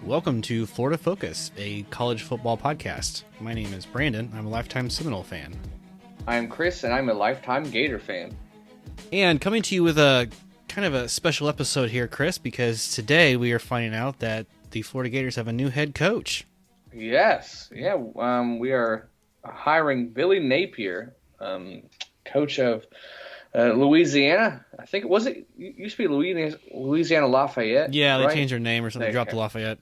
Welcome to Florida Focus, a college football podcast. My name is Brandon. I'm a lifetime Seminole fan. I'm Chris, and I'm a lifetime Gator fan. And coming to you with a kind of a special episode here, Chris, because today we are finding out that the Florida Gators have a new head coach. Yes. Yeah, we are hiring Billy Napier, coach of Louisiana. I think it used to be Louisiana Lafayette. Yeah, they right? changed their name or something. Dropped the Lafayette.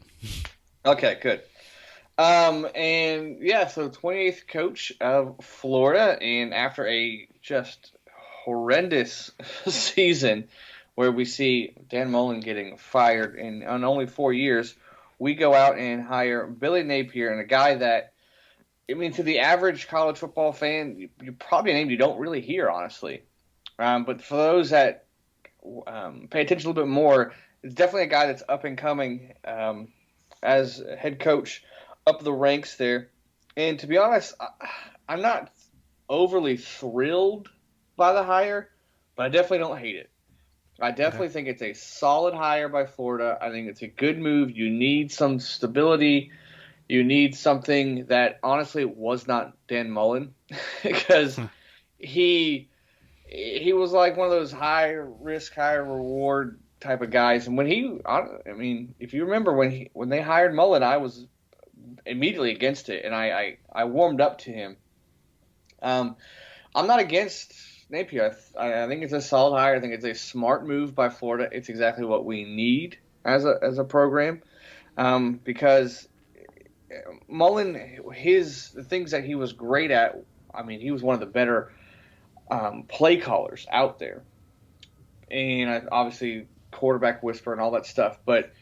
Okay, good. And yeah, so 28th coach of Florida, and after a just horrendous season where we see Dan Mullen getting fired in only 4 years, we go out and hire Billy Napier, and a guy that, I mean, to the average college football fan, you probably a name you don't really hear, honestly. But for those that pay attention a little bit more, it's definitely a guy that's up and coming as head coach up the ranks there. And to be honest, I'm not overly thrilled by the hire, but I definitely don't hate it. I definitely think it's a solid hire by Florida. I think it's a good move. You need some stability. You need something that honestly was not Dan Mullen because he was like one of those high risk, high reward type of guys. And if you remember when they hired Mullen, I was immediately against it, and I warmed up to him. I'm not against Napier. I think it's a solid hire. I think it's a smart move by Florida. It's exactly what we need as a program, because Mullen, the things that he was great at. I mean, he was one of the better play callers out there, and obviously quarterback whisper and all that stuff. But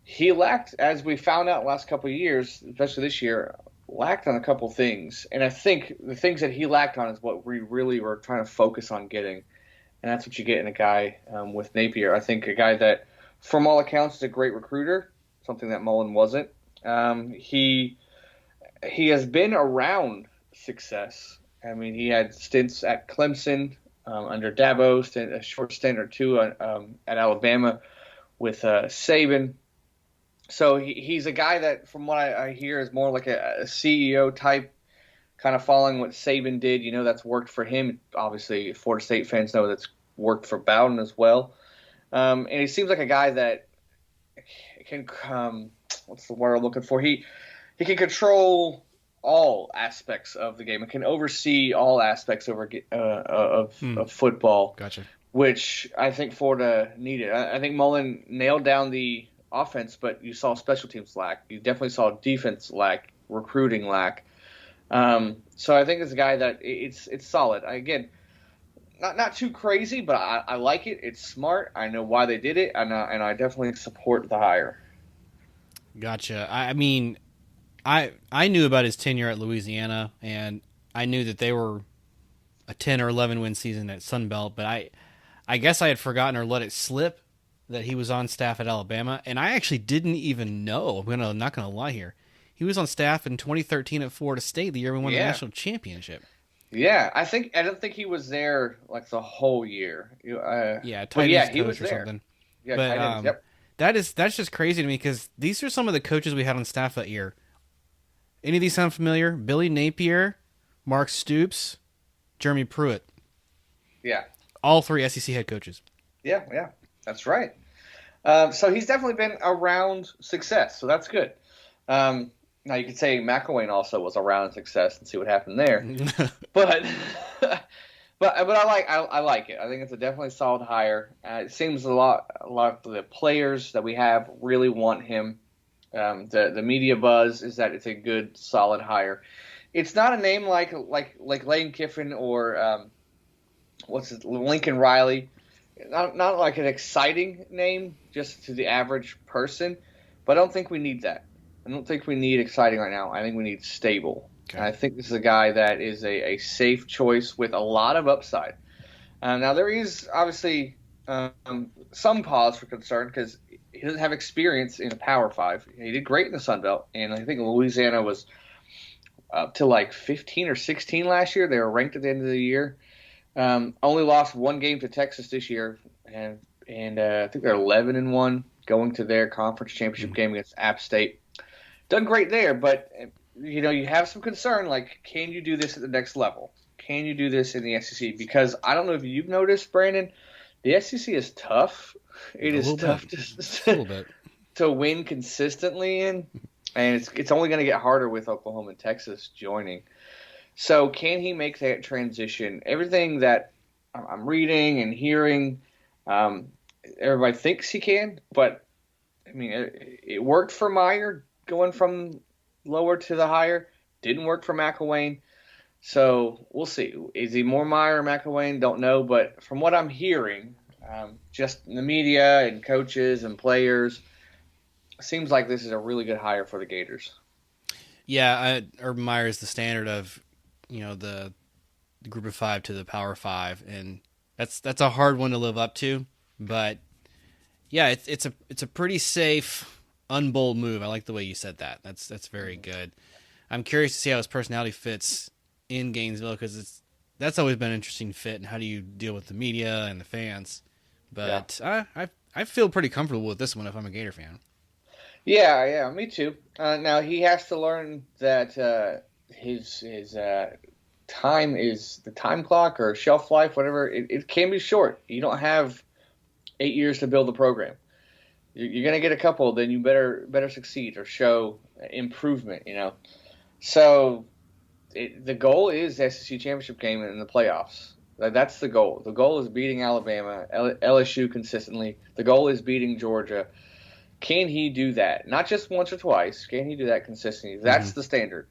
he lacked, as we found out last couple of years, especially this year, lacked on a couple things. And I think the things that he lacked on is what we really were trying to focus on getting, and that's what you get in a guy with Napier. I think a guy that, from all accounts, is a great recruiter, something that Mullen wasn't. He has been around success. I mean, he had stints at Clemson under Dabo, a short stint or two at Alabama with Saban. So he's a guy that, from what I hear, is more like a CEO type, kind of following what Saban did. You know, that's worked for him. Obviously, Florida State fans know that's worked for Bowden as well. And he seems like a guy that can what's the word I'm looking for? He can control all aspects of the game. It can oversee all aspects of football. Gotcha. Which I think Florida needed. I think Mullen nailed down the offense, but you saw special teams lack. You definitely saw defense lack, recruiting lack. So I think it's a guy that it's solid. Again, not too crazy, but I like it. It's smart. I know why they did it, and I definitely support the hire. Gotcha. I mean, I knew about his tenure at Louisiana, and I knew that they were a 10 or 11 win season at Sunbelt, but I guess I had forgotten or let it slip that he was on staff at Alabama, and I actually didn't even know. I'm not gonna lie here. He was on staff in 2013 at Florida State, the year we won the national championship. Yeah, I don't think he was there like the whole year. He was there. Something. Yeah, but yep. That's just crazy to me because these are some of the coaches we had on staff that year. Any of these sound familiar? Billy Napier, Mark Stoops, Jeremy Pruitt. Yeah. All three SEC head coaches. Yeah, that's right. So he's definitely been around success, so that's good. Now you could say McElwain also was around success and see what happened there, but I like it. I think it's a definitely solid hire. It seems a lot of the players that we have really want him. The media buzz is that it's a good, solid hire. It's not a name like Lane Kiffin or Lincoln Riley. Not like an exciting name just to the average person, but I don't think we need that. I don't think we need exciting right now. I think we need stable. Okay. And I think this is a guy that is a safe choice with a lot of upside. Now, there is obviously some cause for concern because he doesn't have experience in the Power 5. He did great in the Sun Belt, and I think Louisiana was up to like 15 or 16 last year. They were ranked at the end of the year. Only lost one game to Texas this year, and I think they're 11-1 going to their conference championship game against App State. Done great there, but you have some concern. Like, can you do this at the next level? Can you do this in the SEC? Because I don't know if you've noticed, Brandon, the SEC is tough. It A is little tough bit. Just a little bit. to win consistently in, and it's only going to get harder with Oklahoma and Texas joining. So can he make that transition? Everything that I'm reading and hearing, everybody thinks he can, but I mean, it worked for Meyer going from lower to the higher. Didn't work for McElwain. So we'll see. Is he more Meyer or McElwain? Don't know. But from what I'm hearing, just in the media and coaches and players, seems like this is a really good hire for the Gators. Yeah, Urban Meyer is the standard of, the group of 5 to the power 5, and that's a hard one to live up to. But yeah, it's a pretty safe, unbold move. I like the way you said that. That's very good. I'm curious to see how his personality fits in Gainesville, because that's always been an interesting fit. And how do you deal with the media and the fans? But yeah. I feel pretty comfortable with this one if I'm a Gator fan. Yeah, me too. Now he has to learn that his time is the time clock or shelf life, whatever. It can be short. You don't have 8 years to build the program. You're going to get a couple, then you better succeed or show improvement. So the goal is the SEC championship game in the playoffs. That's the goal. The goal is beating Alabama, LSU consistently. The goal is beating Georgia. Can he do that? Not just once or twice. Can he do that consistently? That's the standard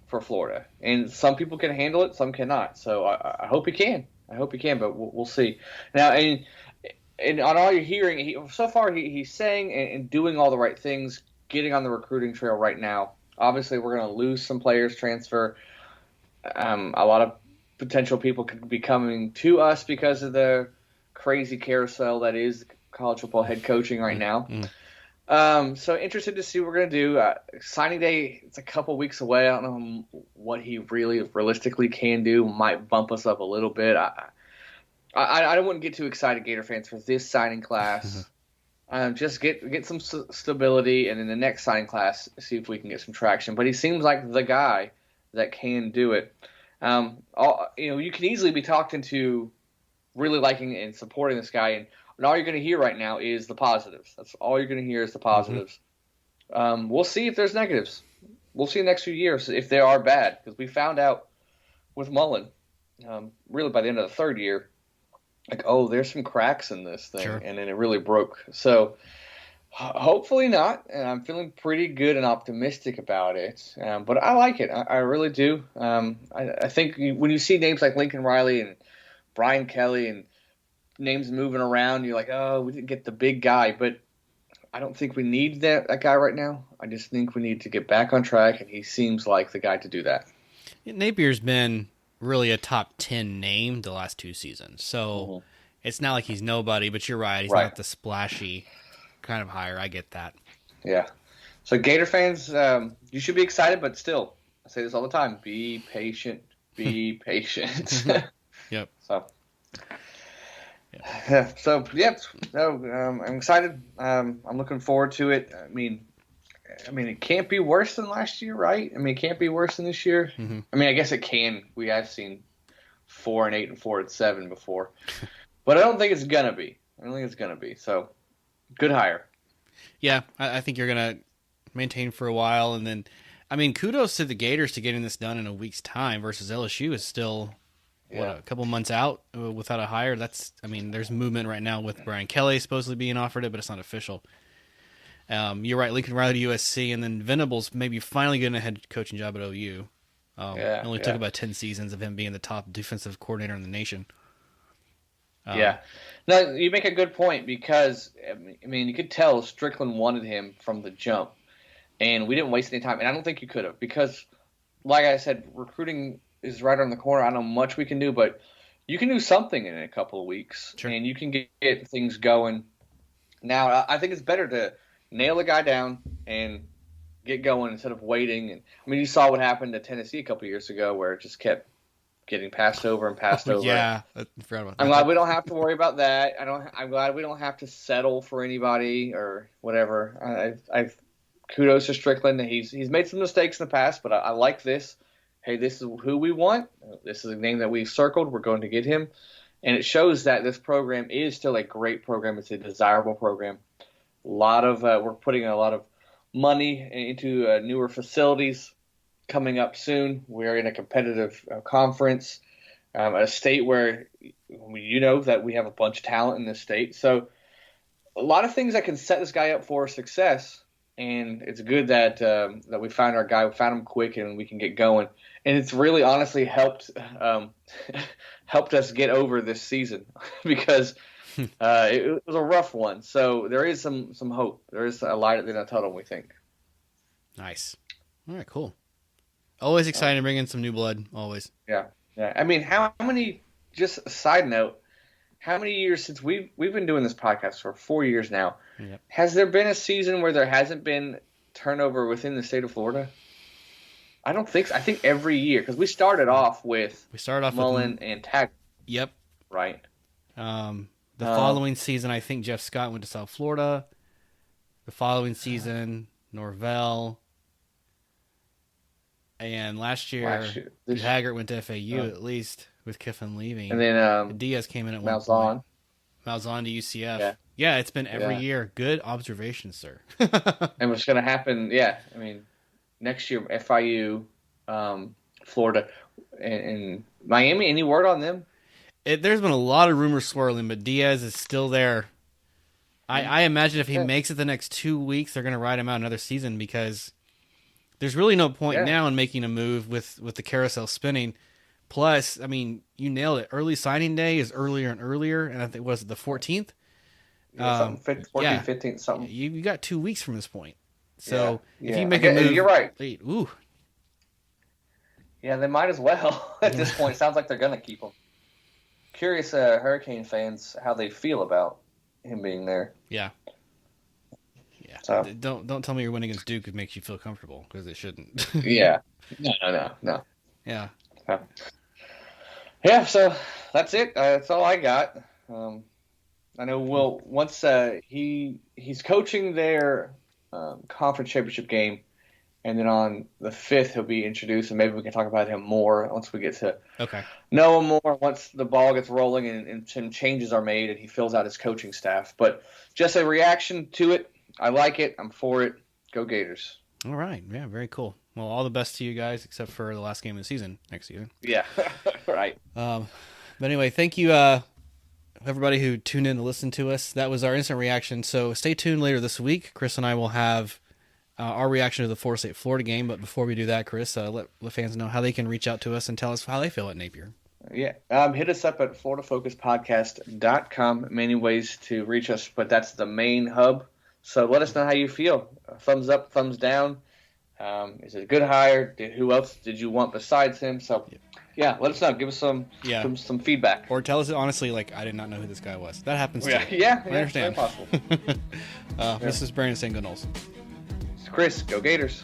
for Florida. And some people can handle it, some cannot. So I hope he can. But we'll see. Now, and on all you're hearing, so far he's saying and doing all the right things, getting on the recruiting trail right now. Obviously, we're going to lose some players, transfer. A lot of potential people could be coming to us because of the crazy carousel that is college football head coaching right now. So interested to see what we're going to do. Signing day, it's a couple weeks away. I don't know what he really realistically can do. Might bump us up a little bit. I wouldn't get too excited, Gator fans, for this signing class. Just get some stability, and in the next signing class, see if we can get some traction. But he seems like the guy that can do it. You can easily be talked into really liking and supporting this guy, and all you're going to hear right now is the positives. That's all you're going to hear is the positives. We'll see if there's negatives. We'll see in the next few years if they are bad, because we found out with Mullen, really by the end of the third year, there's some cracks in this thing, and then it really broke. So hopefully not, and I'm feeling pretty good and optimistic about it. But I like it. I really do. I think when you see names like Lincoln Riley and Brian Kelly and names moving around, you're like, oh, we didn't get the big guy. But I don't think we need that guy right now. I just think we need to get back on track, and he seems like the guy to do that. Napier's been really a top 10 name the last 2 seasons. So it's not like he's nobody, but you're right. He's not the splashy kind of hire. I get that. Yeah. So Gator fans, you should be excited, but still, I say this all the time, be patient. Be patient. Yep. I'm excited. I'm looking forward to it. I mean, it can't be worse than last year, right? I mean, it can't be worse than this year. I mean, I guess it can. We have seen 4-8 and 4-7 before, but I don't think it's gonna be. So, good hire. Yeah, I think you're gonna maintain for a while, and then, I mean, kudos to the Gators to getting this done in a week's time versus LSU is still. A couple months out without a hire. There's movement right now with Brian Kelly supposedly being offered it, but it's not official. You're right, Lincoln Riley to USC, and then Venables maybe finally getting a head coaching job at OU. It only took about 10 seasons of him being the top defensive coordinator in the nation. No, you make a good point, because, you could tell Strickland wanted him from the jump, and we didn't waste any time, and I don't think you could have, because, like I said, recruiting is right on the corner. I don't know much we can do, but you can do something in a couple of weeks, and you can get things going. Now, I think it's better to nail a guy down and get going instead of waiting. And you saw what happened to Tennessee a couple of years ago, where it just kept getting passed over and passed over. Yeah, I forgot about that. I'm glad we don't have to worry about that. I'm glad we don't have to settle for anybody or whatever. I've kudos to Strickland. He's made some mistakes in the past, but I like this. Hey, this is who we want. This is a name that we've circled. We're going to get him. And it shows that this program is still a great program. It's a desirable program. We're putting a lot of money into newer facilities coming up soon. We're in a competitive conference, a state where you know that we have a bunch of talent in this state. So a lot of things that can set this guy up for success. And it's good that that we found our guy. We found him quick, and we can get going. And it's really honestly helped helped us get over this season because it was a rough one. So there is some hope. There is a light at the end of the tunnel, we think. Nice. All right, cool. Always exciting to bring in some new blood. Always. Yeah. I mean, how many? Just a side note. How many years since we've been doing this podcast for 4 years now? Yep. Has there been a season where there hasn't been turnover within the state of Florida? I don't think so. I think every year, because we started off with Mullen and Taggart. Yep. Right. The following season, I think Jeff Scott went to South Florida. The following season, Norvell. And last year Taggart went to FAU at least, with Kiffin leaving. And then Diaz came in at Malzahn. Malzahn to UCF. Yeah, it's been every year. Good observation, sir. And what's going to happen, I mean, next year, FIU, Florida, and Miami, any word on them? There's been a lot of rumors swirling, but Diaz is still there. I imagine if he makes it the next 2 weeks, they're going to ride him out another season because there's really no point now in making a move with the carousel spinning. Plus, I mean, you nailed it. Early signing day is earlier and earlier, and I think, was it the 14th? 14th, 15th, something. You got 2 weeks from this point. So if you make a move, you're right. Ooh. Yeah, they might as well at this point. Sounds like they're going to keep him. Curious Hurricane fans how they feel about him being there. Yeah. So. Don't tell me your win against Duke makes you feel comfortable, because it shouldn't. Yeah. No. Yeah. Yeah, so that's it. That's all I got. I know once he's coaching their conference championship game, and then on the 5th he'll be introduced, and maybe we can talk about him more once we get to know him more, once the ball gets rolling and some changes are made and he fills out his coaching staff. But just a reaction to it. I like it. I'm for it. Go Gators. All right. Yeah, very cool. Well, all the best to you guys, except for the last game of the season next season. Yeah, right. But anyway, thank you, everybody who tuned in to listen to us. That was our instant reaction. So stay tuned later this week. Chris and I will have our reaction to the Florida State Florida game. But before we do that, Chris, let fans know how they can reach out to us and tell us how they feel at Napier. Yeah, hit us up at FloridaFocusPodcast.com. Many ways to reach us, but that's the main hub. So let us know how you feel. Thumbs up, thumbs down. Is it a good hire? Who else did you want besides him? So, let us know. Give us some feedback. Or tell us honestly, like, I did not know who this guy was. That happens too. Yeah, I understand. Very possible. This is Brandon saying go Noles. Chris, go Gators.